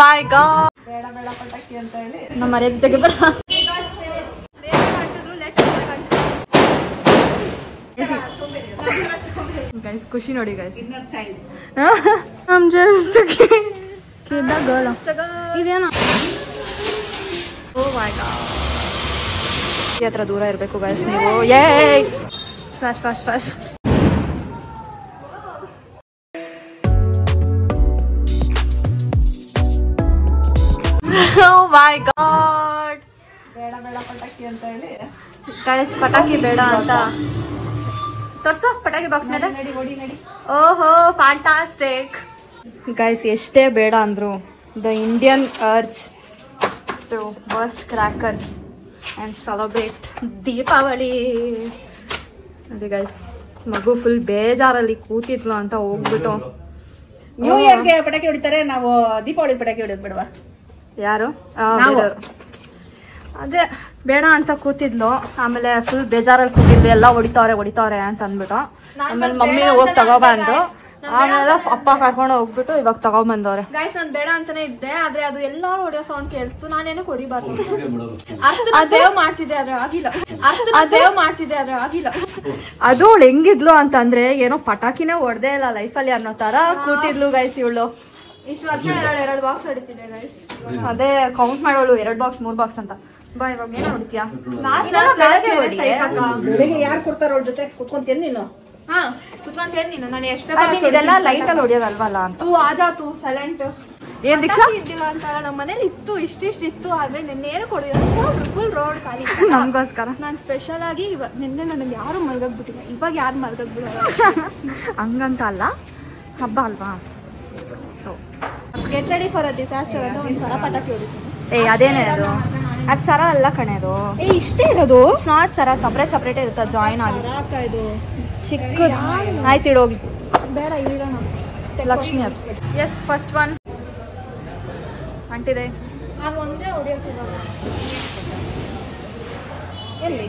ಮೈ god ಬೇಡ ಬೇಡ ಪಟಾಕಿ ಅಂತ ಹೇಳಿ ನಮ್ಮ ಮರ್ಯಾದೆ ತೆಗಿಬೇಡ ಗೈಸ್ ಖುಷಿ ನೋಡಿ guys I'm just a kid the girl ಇದೇನಾ ಓ ಮೈ ಗಾಡ್ ಹತ್ರ ದೂರ ಇರಬೇಕು ಗೈಸ್ ನೀವು ಏ fast fast fast Oh my god ಬೇಡ ಬೇಡ ಪಟಾಕಿ ಅಂತ ಹೇಳಿ ಗೈಸ್ ಪಟಾಕಿ ಬೇಡ ಅಂತ ತೋರ್ಸು ಪಟಾಕಿ ಬಾಕ್ಸ್ ಮೇಲೆ ನಡಿ ಓಡಿ ನಡಿ ಓಹೋ ಫ್ಯಾಂಟಾಸ್ಟಿಕ್ ಗೈಸ್ ಎಷ್ಟೇ ಬೇಡ ಅಂದ್ರು the Indian urge to burst crackers and celebrate Deepavali ನೋಡಿ ಗೈಸ್ ಮಗು ಫುಲ್ ಬೇಜಾರಲ್ಲಿ ಕೂತಿದ್ಲು ಅಂತ ಹೋಗ್ಬಿಟ್ಟು ನ್ಯೂ ಇಯರ್ಗೆ ಪಟಾಕಿ ಹೊಡಿತಾರೆ ನಾವು ದೀಪಾವಳಿ ಪಟಾಕಿ ಹೊಡಿಯೋದು ಬೇಡವಾ ಯಾರು ಅದೇ ಬೇಡ ಅಂತ ಕೂತಿದ್ಲು ಆಮೇಲೆ ಫುಲ್ ಬೇಜಾರಲ್ಲಿ ಕೂತಿದ್ವಿ ಎಲ್ಲ ಹೊಡಿತಾವ್ರೆ ಅಂತ ಅಂದ್ಬಿಟ್ಟು ಆಮೇಲೆ ಮಮ್ಮಿ ಹೋಗಿ ತಗೊಬಂದು ಆಮೇಲೆ ಅಪ್ಪ ಕರ್ಕೊಂಡು ಹೋಗ್ಬಿಟ್ಟು ಇವಾಗ ತಗೊಂಬಂದವ್ರೆ ಗೈಸ್ ನಾನ್ ಬೇಡ ಅಂತಾನೆ ಇದ್ದೆ ಆದ್ರೆ ಅದು ಎಲ್ಲಾರು ಹೊಡಿಯೋ ಸೌಂಡ್ ಕೇಳಿಸ್ತು ನಾನೇನು ಹೊಡಿಬಾರ್ದು ಮಾಡ್ತಿದ್ದೆ ಆದ್ರೆ ಆಗಿಲ್ಲ ಅದು ಅವಳು ಹೆಂಗಿದ್ಲು ಅಂತಂದ್ರೆ ಏನೋ ಪಟಾಕಿನೇ ಹೊಡೆದೇ ಇಲ್ಲ ಲೈಫಲ್ಲಿ ಅನ್ನೋ ತರ ಕೂತಿದ್ಲು ಗೈಸ್ ಇವಳು ಇಷ್ಟು ವರ್ಷ ಎರಡು ಬಾಕ್ಸ್ ಹೊಡಿತಿದ್ದೆ ಗೈಸ್ ಅದೇ ಕೌಂಟ್ ಮಾಡೋಳು 2 ಬಾಕ್ಸ್ 3 ಬಾಕ್ಸ್ ಅಂತ ಬಾ ಇವಾಗ ಏನೋ ಹೊಡಿತೀಯಾ ಬೆಳಿಗ್ಗೆ ಯಾರು ಕೊಡ್ತಾರ ಅವ್ರ ಜೊತೆ ಕುತ್ಕೊಂತೇನ್ ನೀನು ಹಾ ಕುತ್ಕೊಂತೇನ್ ನೀನು ನಾನು ಎಷ್ಟು ಇದೆಲ್ಲ ಲೈಟ್ ಅಲ್ಲಿ ಹೊಡಿಯೋದಲ್ವಲ್ಲ ಅಂತ ತೂ ಆಜಾ ತೂ ಸೈಲೆಂಟ್ ಏನ್ ದೀಕ್ಷಾ ಇದ್ದಿಲ್ಲ ಅಂತ ನಮ್ಮ ಮನೇಲಿ ಇತ್ತು ಇಷ್ಟಿತ್ತು ಆದ್ರೆ ನಿನ್ನೇನು ಕೊಡಿಲ್ಲ ಫುಲ್ ರೋಡ್ ಖಾಲಿ ನಮ್ಗೋಸ್ಕರ ನಾನ್ ಸ್ಪೆಷಲ್ ಆಗಿ ನಿನ್ನೆ ನನಗೆ ಯಾರು ಮಲ್ಗೋಗ್ಬಿಟ್ಟಿಲ್ಲ ಇವಾಗ ಯಾರು ಮಲ್ಗೋಗ್ಬಿಡಲ್ಲ ಹಂಗಂತ ಅಲ್ಲ ಹಬ್ಬ ಅಲ್ವಾ so get ready for a disaster ಅಂತ ಒಂದ್ಸಲ ಪಟಾಕಿ ಹೊಡಿತೀನಿ ಅದೇನೇ ಅದು ಅದ್ ಸರ ಅಲ್ಲ ಕಣೆ ಅದು ಇಷ್ಟೇ ಇರೋದು ನಾಟ್ ಸರ ಸಪ್ರೇಟ್ ಇರುತ್ತೆ ಜಾಯಿನ್ ಆಗಿ ಇದು ಚಿಕ್ಕದು ಆಯ್ತು ಇಡೋಗ್ಲಿ ಬೇಡ ಇರೋಣ ಲಕ್ಷ್ಮಿ ಅದು ಎಸ್ ಫಸ್ಟ್ ಒನ್ ಅಂಟಿದೆ ಅದು ಒಂದೇ ಹೊಡಿಯೋದು ಎಲ್ಲಿ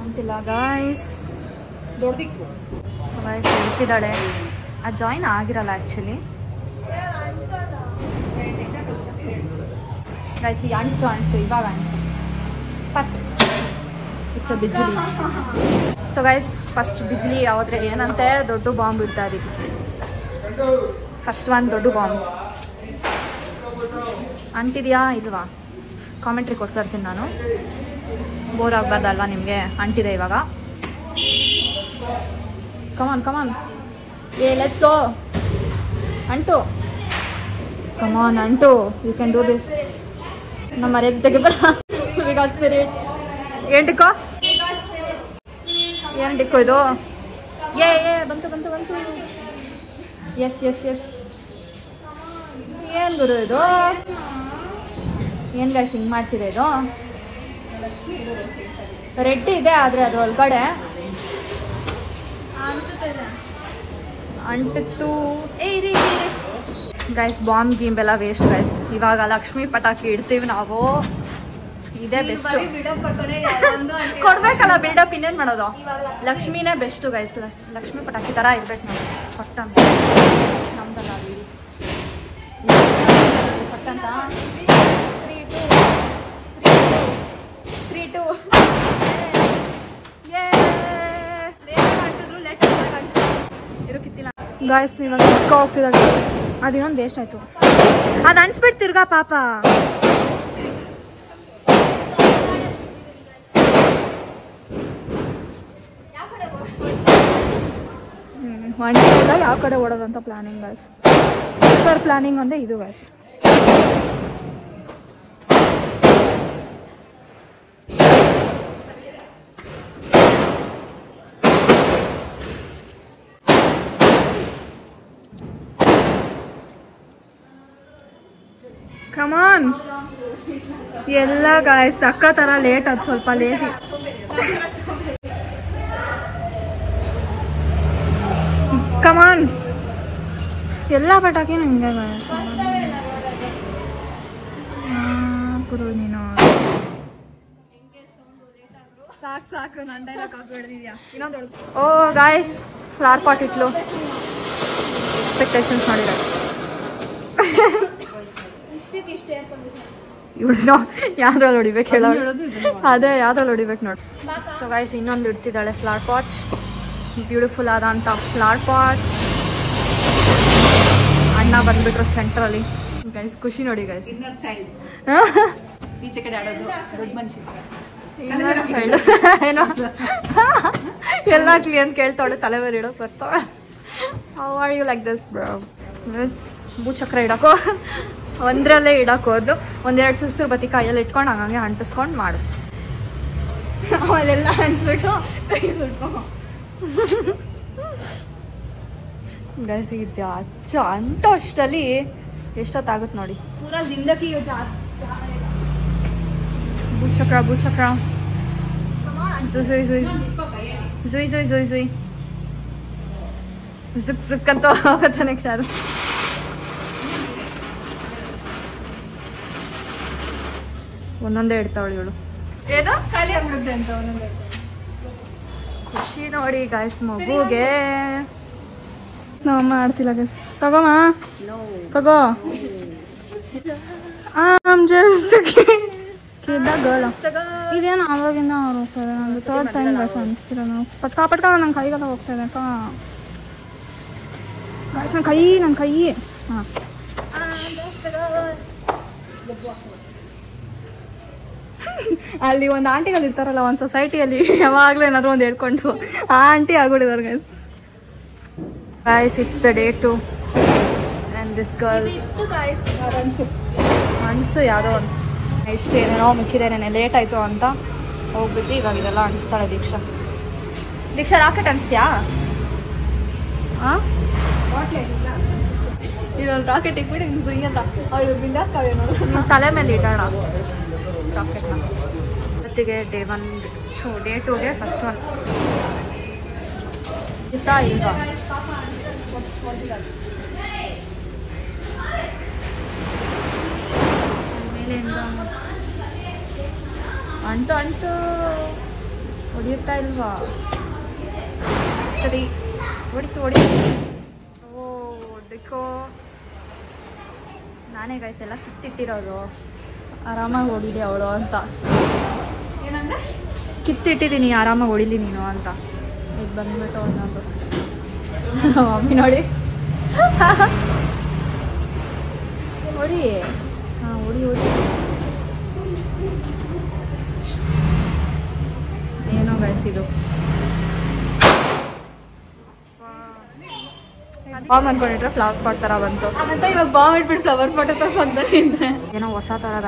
ಅಂಟಿಲ್ಲ ಗಾಯ್ಸ್ ದೊಡ್ಡದಿತ್ತು ಸೊ ಗಾಯ್ಸ್ ಇಟ್ಟಿದ್ದಾಳೆ ಅದು ಜಾಯಿನ್ ಆಗಿರಲ್ಲ ಆ್ಯಕ್ಚುಲಿ ಗೈಸ್ ಈಗ ಅಂಟು ಇವಾಗ ಅಂಟು ಪಟ್ ಇಟ್ಸ್ ಅ ಬಿಜ್ಲಿ ಸೊ ಗೈಸ್ ಫಸ್ಟ್ ಬಿಜ್ಲಿ ಯಾವ್ದ್ರೆ ಏನಂತೆ ದೊಡ್ಡ ಬಾಂಬ್ ಇಡ್ತಾ ಇದೀವಿ ಫಸ್ಟ್ ಒಂದು ದೊಡ್ಡ ಬಾಂಬ್ ಅಂಟಿದ್ಯಾ ಇಲ್ವಾ ಕಾಮೆಂಟ್ರಿ ಕೊಡ್ಸಿರ್ತೀನಿ ನಾನು ಬೋರ್ ಆಗಬಾರ್ದಲ್ವಾ ನಿಮಗೆ ಅಂಟಿದೆ ಇವಾಗ ಕಮಾನ್ ಲೆಟ್ಸ್ ಗೋ ಅಂಟು ಕಮಾನ್ ಅಂಟು ಯು ಕ್ಯಾನ್ ಡೂ ದಿಸ್ ನಮ್ಮ ಮರ್ಯಾದೆ ತೆಗಿಬೇಡ ವಿ ಗಾಟ್ ಸ್ಪಿರಿಟ್ ಏನ್ ಟಿಕ್ಕೋ ಏನ್ ಟಿಕ್ಕೋ ಇದು ಏ ಬಂತು ಎಸ್ ಏನ್ ಗುರು ಇದು ಏನ್ ಗೈಸ್ ಹಿಂಗ್ ಮಾಡ್ತಿದೆ ಇದು ರೆಡ್ ಇದೆ ಆದ್ರೆ ಅದ್ರ ಒಳಗಡೆ ಅಂಟಿತ್ತು ಗೈಸ್ ಬಾಂಬ್ ಗೀಮ್ ಎಲ್ಲ ವೇಸ್ಟ್ ಗೈಸ್ ಇವಾಗ ಲಕ್ಷ್ಮಿ ಪಟಾಕಿ ಇಡ್ತೀವಿ ನಾವು ಇದೇ ಬೆಸ್ಟ್ ಕೊಡ್ಬೇಕಲ್ಲ ಬಿಲ್ಡಪ್ ಇನ್ನೇನ್ ಮಾಡೋದು ಲಕ್ಷ್ಮಿನೇ ಬೆಸ್ಟ್ ಗೈಸ್ ಲಕ್ಷ್ಮಿ ಪಟಾಕಿ ತರ ಇರ್ಬೇಕು ನಾವು ಪಟ್ಟಂತ ನಮ್ದಲ್ಲ ಪಟ್ಟಂತ 3 2 ಇರೋ ಕಿತ್ತಿಲ್ಲ ಗಾಯ್ಸ್ ಇವಾಗ ಹೋಗ್ತಿದ್ದಾಳೆ ಅದಿನ್ನೊಂದು ವೇಸ್ಟ್ ಆಯ್ತು ಅದು ಅನ್ಸ್ಬಿಟ್ಟು ತಿರ್ಗಾ ಪಾಪ ಯಾವ ಕಡೆ ಓಡೋದಂತ ಪ್ಲಾನಿಂಗ್ ಗಾಯ್ಸ್ ಸರ್ ಪ್ಲಾನಿಂಗ್ ಅಂದ್ರೆ ಇದು ಗಾಯ್ಸ್ ಕಮಾನ್ ಎಲ್ಲ ಗಾಯ್ಸ್ ಅಕ್ಕ ತರ ಲೇಟ್ ಅದು ಸ್ವಲ್ಪ ಲೇಸಿ ಕಮಾನ್ ಎಲ್ಲ ಪಟಾಕಿನೂ ಹಿಂಗೆ ಕುರು ನೀನು ಸಾಕು ನನ್ನ ಡೈಲಾಗ್ ಹಾಕ್ಬಿಡ್ದಿದ್ಯಾ ಇನ್ನೊಂದು ಓ ಗಾಯ್ಸ್ ಫ್ಲವರ್ ಪಾಟ್ ಇಟ್ಲು ಎಕ್ಸ್ಪೆಕ್ಟೇಷನ್ಸ್ ಮಾಡಿರೋ ಇವಳು ಯಾವ್ದ್ರಲ್ಲಿ ಹೊಡಿಬೇಕು ಹೇಳೋ ಅದೇ ಯಾವ್ದ್ರಲ್ಲಿ ಹೊಡಿಬೇಕು ನೋಡಿ. ಸೊ ಗೈಸ್ ಇನ್ನೊಂದು ಇಡ್ತಿದ್ದಾಳೆ ಫ್ಲವರ್ ಪಾಟ್, ಬ್ಯೂಟಿಫುಲ್ ಆದಂತ ಫ್ಲವರ್ ಪಾಟ್. ಅಣ್ಣ ಬಂದ್ಬಿಟ್ರು ಸೆಂಟ್ರಲ್ಲಿ. ಗೈಸ್ ಖುಷಿ ನೋಡಿ ಗೈಸ್. ಇನ್ನರ್ ಚೈಲ್ಡ್ ಈಚೆ ಕಡೆ ಆಡೋದು ದೊಡ್ಡ ಮನುಷ್ಯ ಚೈಲ್ಡ್ ಏನೋ ಎಲ್ಲ ಕ್ಲಿಯಂಟ್ ಕೇಳ್ತಾವಳೆ, ತಲೆ ಮೇಲೆ ಇಡೋಕೆ ಬರ್ತಾವಳೆ. How are you like this bro? Miss ಭೂಚಕ್ರ ಇಡೋಕೋ ಒಂದ್ರಲ್ಲೇ ಇಡಕ್ಕೆ ಹೋದ್ಲು. ಒಂದೆರಡು ಸುಸ್ರು ಬತ್ತಿ ಕೈಯಲ್ಲಿ ಇಟ್ಕೊಂಡು ಹಂಗಂಗೆ ಅಂಟಿಸ್ಕೊಂಡು ಮಾಡು. ಅವೆಲ್ಲ ಅಂಟಿಸ್ಬಿಟ್ಟು ತೆಗೆದ್ಬಿಟ್ಟು ಗೈಸ್ ಇದ್ಯಾ ಅಚ್ಚ ಅಂತ ಅಷ್ಟಲ್ಲಿ ಎಷ್ಟೊತ್ತಾಗುತ್ತೆ ನೋಡಿ. ಪೂರಾ ಜಿಂದಗಿ ಭೂಚಕ್ರ ಭೂಚಕ್ರ ಜುಯ್ ಜುಯ್ ಜುಯ್ ಜುಯ್ ಜುಯ್ ಜುಯ್ ಜುಯ್ ಜುಕ್ ಜುಕ್ ಅಂತ ಹೋಗುತ್ತೆ ನೆಕ್ಸ್ಟ್. ಅದು ಒಂದೊಂದೇ ಇಡ್ತಾವಳು ಇವಳು. ಏನೋ ಖಾಲಿ ಆಗ್ಬಿಡುತ್ತೆ ಅಂತ ಒಂದೊಂದೇ. ಖುಷಿ ನೋಡಿ ಗಾಯ್ಸ್ ಮಗುಗೆ. ನಮ್ಮಮ್ಮ ಆಡ್ತಿಲ್ಲ ಗೈಸ್. ತಗೋಮ್ಮ ತಗೋ. ಜಸ್ಟ್ ಗರ್ಲ್ ಇದೇನು ಅವಾಗಿಂದ ಅವ್ರು ಹೋಗ್ತಾರೆ. ನಂದು ಥರ್ಡ್ ಟೈಮ್ ಗೈಸ್ ಅನಿಸ್ತಿರ ನಾವು ಪಟ್ಕ ಪಟ್ಕ ನನ್ನ ಕೈಗೆಲ್ಲ ಹೋಗ್ತಾ ಇದೆ ಅಕ್ಕ. ನನ್ನ ಕೈ ಹಾಂ ಅಲ್ಲಿ ಒಂದು ಆಂಟಿಗಳು ಇರ್ತಾರಲ್ಲ ಒಂದು ಸೊಸೈಟಿಯಲ್ಲಿ, ಯಾವಾಗಲೂ ಏನಾದರೂ ಒಂದು ಹೇಳ್ಕೊಂಡು ಆ ಆಂಟಿ ಆಗ್ಬಿಟ್ಟಿದ್ದಾರೆ guys. Guys it's the day two and this girl ಅನ್ಸು ಯಾವುದೋ ಒಂದು ಇಷ್ಟೇನೇನೋ ಮಿಕ್ಕಿದೆ, ನೆನೆ ಲೇಟ್ ಆಯಿತು ಅಂತ ಹೋಗ್ಬಿಟ್ಟು ಇವಾಗ ಇದೆಲ್ಲ ಅನಿಸ್ತಾಳೆ ದೀಕ್ಷಾ. ದೀಕ್ಷಾ ರಾಕೆಟ್ ಅನಿಸ್ತೀಯಾ? ಹಾಂ ಇದೊಂದು ರಾಕೆಟ್ ಇಟ್ಬಿಟ್ಟು ಹಿಂಗೆ ಸುಯ್ಯಂತ ಅವಳು ಬಿಂದಾಸ್ತಾವೆ ನೋಡು. ನೀವು ತಲೆ ಮೇಲೆ ಇಡೋಣ ರಾಕೆಟ್ನ. ಜೊತೆಗೆ ಡೇ 1 ಡೇ 2ಗೆ ಫಸ್ಟ್ ಒನ್ ಇಷ್ಟ ಇಲ್ವಾ? ಮೇಲೆಯಿಂದ ಅಂಟು ಹೊಡಿಯುತ್ತಾ ಇಲ್ವಾ? ಸರಿ ಹೊಡಿತು ಓ ಹೊಡಿಕೋ. ನಾನೇ ಗೈಸ್ ಎಲ್ಲ ಕಿತ್ತಿಟ್ಟಿರೋದು, ಆರಾಮಾಗಿ ಹೊಡಿಲಿ ಅವಳು ಅಂತ. ಏನಂದ್ರೆ ಕಿತ್ತಿಟ್ಟಿದ್ದೀನಿ, ಆರಾಮಾಗಿ ಹೊಡಿಲಿ ನೀನು ಅಂತ. ಈಗ ಬಂದ್ಬಿಟ್ಟು ಒಂದೊಂದು ಮಮ್ಮಿ ನೋಡಿ ಹೊಡಿ. ಹಾಂ ಹೊಡಿ ಏನೋ ಗೈಸ್ ಇದು ಬಾಂಬ್ ಅನ್ಕೊಂಡಿಟ್ರೆ ಫ್ಲವರ್ ಪಾಟ್ ಥರ ಬಂತು. ಅದಂತ ಇವಾಗ ಬಾಂಬ್ ಇಟ್ಬಿಟ್ಟು ಫ್ಲವರ್ ಪಾಟ್ ಹತ್ರ ಬಂದಲ್ಲಿ ಏನೋ ಹೊಸ ಥರದ್ದು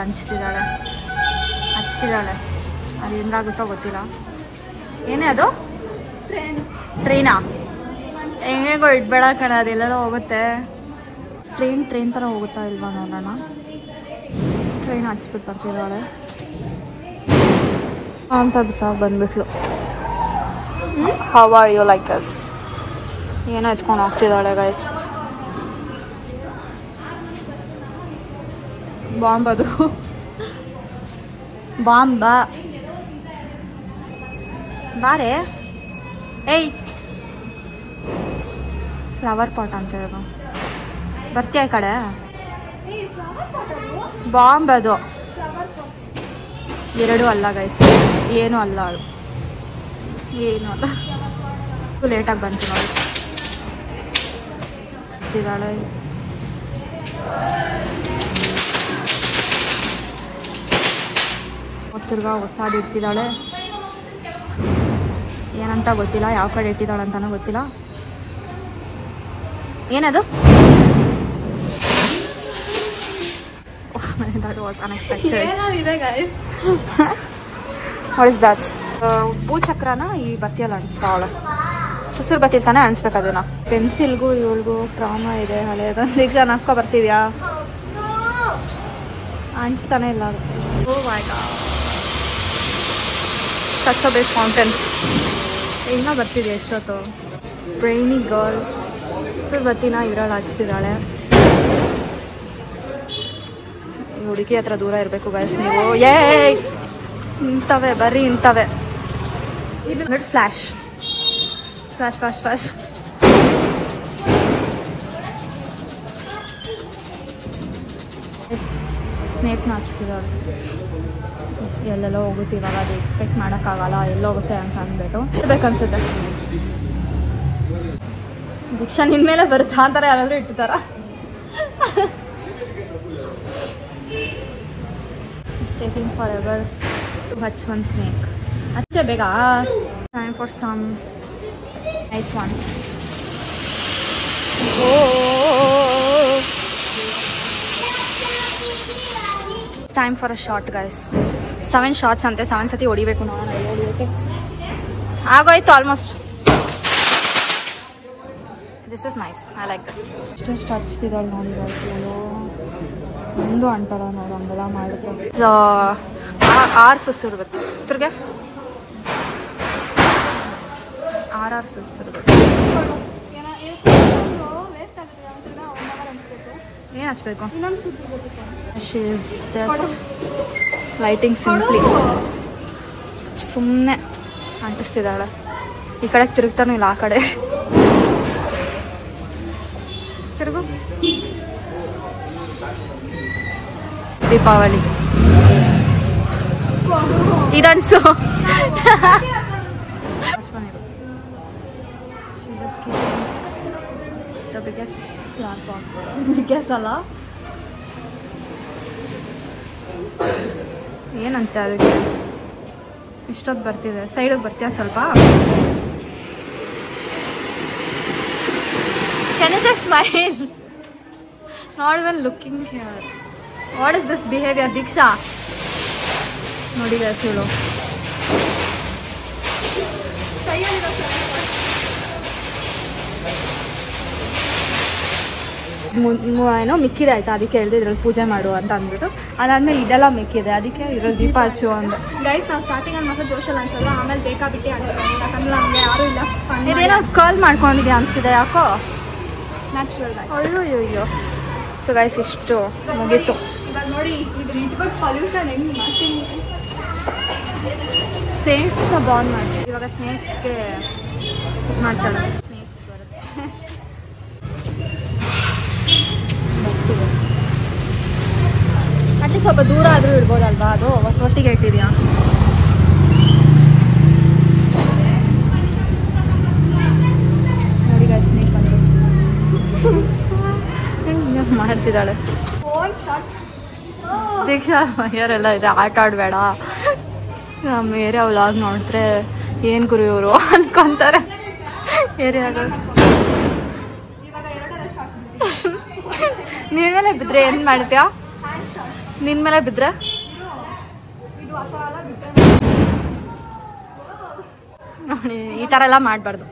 ಹಚ್ತಿದ್ದಾಳೆ. ಅದು ಹೆಂಗಾಗುತ್ತೋ ಗೊತ್ತಿಲ್ಲ. ಏನೇ ಅದು ಟ್ರೈನಾ? ಹೆಂಗೋ ಇಡ್ಬೇಡ ಕಣ, ಅದೆಲ್ಲರೂ ಹೋಗುತ್ತೆ. ಟ್ರೈನ್ ಥರ ಹೋಗುತ್ತಾ ಇಲ್ವಾ ನೋಡೋಣ. ಟ್ರೈನ್ ಹಚ್ಬಿಟ್ಟು ಬರ್ತಿದ್ದಾಳೆ ಅಂತ ಬಿಸಾಗಿ ಬಂದ್ಬಿಟ್ಲು. How are you like this? ಏನೋ ಎತ್ಕೊಂಡು ಹೋಗ್ತಿದ್ದಾಳೆ ಗೈಸ್. ಬಾಂಬ್ ಅದು ಬಾಂಬ ಬಾರೆ. ಏಯ್ ಫ್ಲವರ್ ಪಾಟ್ ಅಂತ ಹೇಳೋದು. ಬರ್ತೀಯ ಈ ಕಡೆ? ಬಾಂಬ್ ಅದು ಎರಡೂ ಅಲ್ಲ ಗೈಸ್, ಏನೂ ಅಲ್ಲ ಅದು, ಏನೂ ಅಲ್ಲ. ಲೇಟಾಗಿ ಬಂತು ನೋಡಿ. ಇದ್ದಾಳೆ ತಿರ್ಗಾ ಹೊಸಾದು ಇಡ್ತಿದ್ದಾಳೆ. ಏನಂತ ಗೊತ್ತಿಲ್ಲ, ಯಾವ ಕಡೆ ಇಟ್ಟಿದ್ದಾಳೆ ಅಂತಾನೂ ಗೊತ್ತಿಲ್ಲ. ಏನದು? That was unexpected. What is that? ಭೂಚಕ್ರನ ಈ ಬತ್ತಿಯಲ್ಲಿ ಅಣಿಸ್ತಾವಳೆ. ಸುಸುರು ಬತ್ತಿ ತಾನೇ ಅಣಿಸ್ಬೇಕು ಅದನ್ನ. ಪೆನ್ಸಿಲ್ಗೂ ಇವಳಿಗೂ ಟ್ರಾಮಾ ಇದೆ ಹಳೆಯದು. ಈಗ ನಕ್ಕ ಬರ್ತಿದ್ಯಾ? ಅಂಟ್ತಾನೆ ಇಲ್ಲ ಅದು. ಓ ಮೈ god, such a big fountain. ಇನ್ನೂ ಬರ್ತಿದೆ ಎಷ್ಟೊತ್ತು. ಬ್ರೈನಿ ಗರ್ಲ್ ಸುಸುರು ಬತ್ತಿನ ಇದ್ರಲ್ಲಿ ಹಚ್ತಿದ್ದಾಳೆ. ಹುಡುಗಿ ಹತ್ರ ದೂರ ಇರಬೇಕು ಗೈಸ್ ನೀವು. ಇಂಥವೆ ಬರ್ರಿ ಇಂಥವೆ. ಇದು ನೋಡಿ ಫ್ಲಾಶ್ ಫ್ಲಾಶ್ ಫ್ಲಾಶ್ ಫ್ಲಾಶ್. ಸ್ನೇಕ್ನ ಹಚ್ತಿದ್ದಾಳೆ. ಎಲ್ಲೆಲ್ಲೋ ಹೋಗುತ್ತೆ ಇವಾಗ, ಅದು ಎಕ್ಸ್ಪೆಕ್ಟ್ ಮಾಡೋಕ್ಕಾಗಲ್ಲ ಎಲ್ಲೋಗುತ್ತೆ ಅಂತ ಅಂದ್ಬಿಟ್ಟು ಬೇಕನ್ಸುತ್ತೆ. ದೀಕ್ಷಾ ನಿನ್ನ ಮೇಲೆ ಬರುತ್ತಾ ಅಂತಾರೆ ಯಾರಾದರೂ ಇಟ್ಟಿದ್ದಾರ. ಟೇಕಿಂಗ್ ಫಾರ್ ಎವರ್ ಟು ಹಚ್ ಒನ್ ಸ್ನೇಕ್. ಹಚ್ಚೆ ಬೇಗ. Time for some nice ones. Time for a short guys. 7 shorts ಅಂತೆ, 7 ಸತಿ ಹೊಡಿಬೇಕು. ನೋಡೋಣ ಎಲ್ಲಿ ಹೊಡಿಯುತ್ತೆ. ಆಗೋಯ್ತು almost. This is nice, I like this. ಎಷ್ಟು ಹಚ್ತಿದ್ದಾಳೆ ನೋಡಿ ಗೈಸ್. ಒಂದು ಅಂಟಲ್ಲ ನೋಡು ಹಂಗೆಲ್ಲ ಮಾಡಿದ್ರೆ. 6 ಸುಸ್ತಿರ್ಬೇಕು ತಿರ್ಗೆ, 6 ಸುಸ್ತಿರ್ಬೇಕು. ಏನು ಹಚ್ಬೇಕು? She is just lighting simply. ಸುಮ್ಮನೆ ಅಂಟಿಸ್ತಿದ್ದಾಳೆ. ಈ ಕಡೆಗೆ ತಿರುಗ್ತಾನೆ ಇಲ್ಲ, ಆ ಕಡೆ ತಿರುಗು. ದೀಪಾವಳಿ ಇದನ್ಸು. ಬಿಗ್ಗೆಸ್ಟ್ ಅಲ್ಲ, ಏನಂತೆ ಅದಕ್ಕೆ ಇಷ್ಟೊತ್ತು ಬರ್ತಿದೆ. ಸೈಡಿಗೆ ಬರ್ತೀಯಾ ಸ್ವಲ್ಪ? Can you just smile? Not even looking here. What is this behavior, Diksha? ನೋಡಿ guys, ಇವಳು ಏನೋ ಮಿಕ್ಕಿದೆ ಆಯ್ತಾ, ಅದಕ್ಕೆ ಹೇಳಿದೆ ಇದ್ರಲ್ಲಿ ಪೂಜೆ ಮಾಡು ಅಂತ ಅಂದ್ಬಿಟ್ಟು. ಅದಾದ್ಮೇಲೆ ಇದೆಲ್ಲ ಮಿಕ್ಕಿದೆ, ಅದಕ್ಕೆ ಇದ್ರಲ್ಲಿ ದೀಪ ಹಚ್ಚು ಅಂದೆ. ಗೈಸ್ ನಾವು ಸ್ಟಾರ್ಟಿಂಗ್ ಮಾತ್ರ ಜೋಶಲ್ಲಿ ಅನ್ಸಲ್ಲ, ಆಮೇಲೆ ಬೇಕಾಬಿಟ್ಟು ಅನ್ಸ್ತಾರೆ. ಯಾಕಂದ್ರೆ ನಮಗೆ ಯಾರು ಇಲ್ಲ. ಇದೇನೋ ಕರ್ಲ್ ಮಾಡ್ಕೊಂಡಿದ್ಯಾ ಅನ್ಸಿದೆ ಯಾಕೋ. ನ್ಯಾಚುರಲ್. ಅಯ್ಯೋ. ಸೊ ಗೈಸ್ ಇಷ್ಟು ಮುಗೀತು. ಇವಾಗ ನೋಡಿ ಇದು ಇಟ್ಬಿಟ್ಟು ಪೊಲ್ಯೂಷನ್ ಹೆಂಗೆ ಮಾಡ್ತೀನಿ. ಸ್ನೇಕ್ಸ್ನ ಬಾನ್ ಮಾಡಿ ಇವಾಗ ಸ್ನೇಕ್ಸ್ಗೆ ಮಾಡ್ತಾಳೆ. ಸ್ನೇಕ್ಸ್ ಬರುತ್ತೆ. ಅಟ್ಲಿ ಸ್ವಲ್ಪ ದೂರ ಆದರೂ ಇಡ್ಬೋದಲ್ವಾ, ಅದು ಒಟ್ಟಿಗೆ ಇಟ್ಟಿದ್ಯಾ? ನೋಡಿ ಗಾಯ್ಸ್ ಸ್ನೇಕ್ ಬಂದು ಮಾಡ್ತಿದ್ದಾಳೆ. ದೀಕ್ಷಾ ಮೈಯರೆಲ್ಲ ಇದೆ, ಆಟ ಆಡಬೇಡ. ನಮ್ಮ ಏರಿಯಾ ವ್ಲಾಗ್ ನೋಡಿದ್ರೆ ಏನು ಗುರು ಇವರು ಅನ್ಕೊಂತಾರೆ ಏರಿಯಾಗ. ನಿನ್ನ ಮೇಲೆ ಬಿದ್ದರೆ ಏನು ಮಾಡ್ತೀಯಾ? ನಿನ್ನ ಮೇಲೆ ಬಿದ್ದರೆ ನೋಡಿ ಈ ಥರ ಎಲ್ಲ ಮಾಡಬಾರ್ದು.